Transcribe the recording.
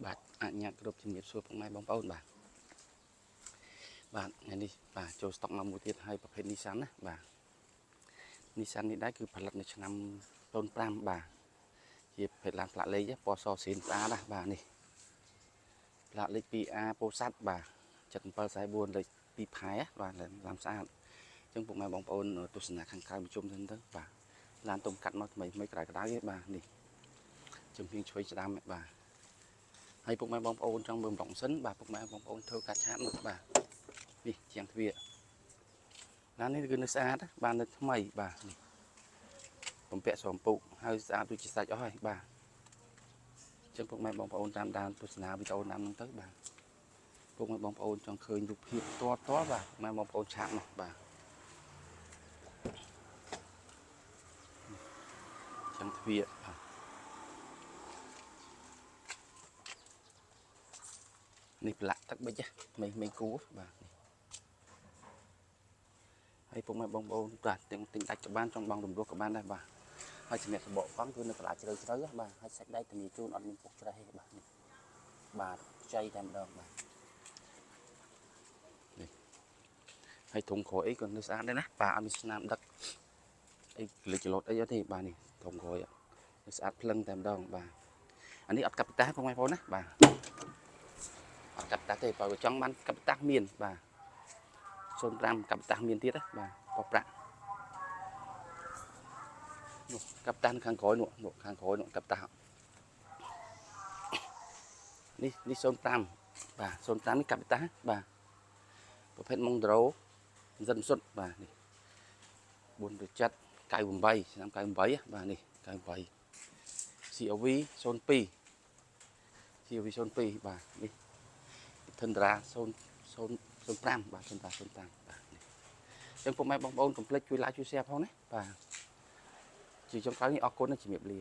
បាទអញ្ញាតគ្រប់ជំរាបសួរពុកម៉ែបងប្អូនបាទថ្ងៃនេះបាទចូលស្តុកមកមួយទៀតហើយប្រភេទ Nissan ណាបាទ Nissan នេះដែរគឺផលិតនៅឆ្នាំ05បាទជាប្រភេទឡានផ្លាកលេខពណ៌សស្រាលស្អាតណាបាទនេះផ្លាកលេខ 2A ពោធិ៍សាត់បាទ7744លេខ2ផែបាទឡានស្អាតអញ្ចឹងពុកម៉ែបងប្អូនទស្សនាខាងក្រៅមកជុំទៅបាទឡានទុំកាត់មកថ្មីក្តៅទេបាទនេះជំនាញឆ្វេងស្ដាំបាទហើយពុកម៉ែបងប្អូនចង់មើលម្ដងសិនបាទពុកម៉ែបងប្អូនធ្វើការឆាតមកបាទនេះជាងទ្វារឡាននេះគឺនៅស្អាតបាទនៅថ្មីបាទនេះបំពាក់ស្រោមពុកហើយស្អាតដូចជាសាច់អស់ហើយបាទអញ្ចឹងពុកម៉ែបងប្អូនតាមដានទស្សនាវីដេអូតាមហ្នឹងទៅបាទពុកម៉ែបងប្អូនចង់ឃើញរូបភាពផ្ទាល់បាទពុកម៉ែបងប្អូនឆាតមកបាទជាងទ្វារបាទនេះប្រឡាក់ទឹកប៊ិចមិនគូបាទហើយពុកម៉ែបងប្អូនបាទទាំងទិញដាច់ក៏បានចង់បងរំលោះក៏បានដែរបាទហើយចំណេះសបកកង់គឺនៅប្រឡាក់ជ្រៅបាទហើយសាច់ដៃធានាជូនអត់មានពុកច្រេះទេបាទនេះបាទខ្ចីតែម្ដងបាទនេះហើយធុងក្រោយអីក៏នៅស្អាតដែរណាបាទអត់មានស្នាមដឹកអីក្លិចច្រឡូតអីទេបាទនេះធុងក្រោយនៅស្អាតភ្លឹងតែម្ដងបាទអានេះអត់កាប់តាពុកម៉ែបងប្អូនណាបាទអត់កាប់តាទេបើចង់បានកាប់តាមានបាទ05កាប់តាមានទៀតណាបាទបោះប្រាក់នោះកាប់តាខាងក្រោយនោះខាងក្រោយនោះកាប់តានេះ05បាទ05នេះកាប់តាបាទប្រភេទម៉ុងដ្រូសិនសុទ្ធបាទនេះ407 98ឆ្នាំ98បាទនេះ98 CRV 02 CRV 02បាទនេះ Tundra 005បាទ Tundra 05បាទនេះអញ្ចឹងពុកម៉ែបងប្អូនកុំភ្លេចជួយ like ជួយ share ផងណាបាទជាចុងក្រោយនេះអរគុណនិងជំរាបលា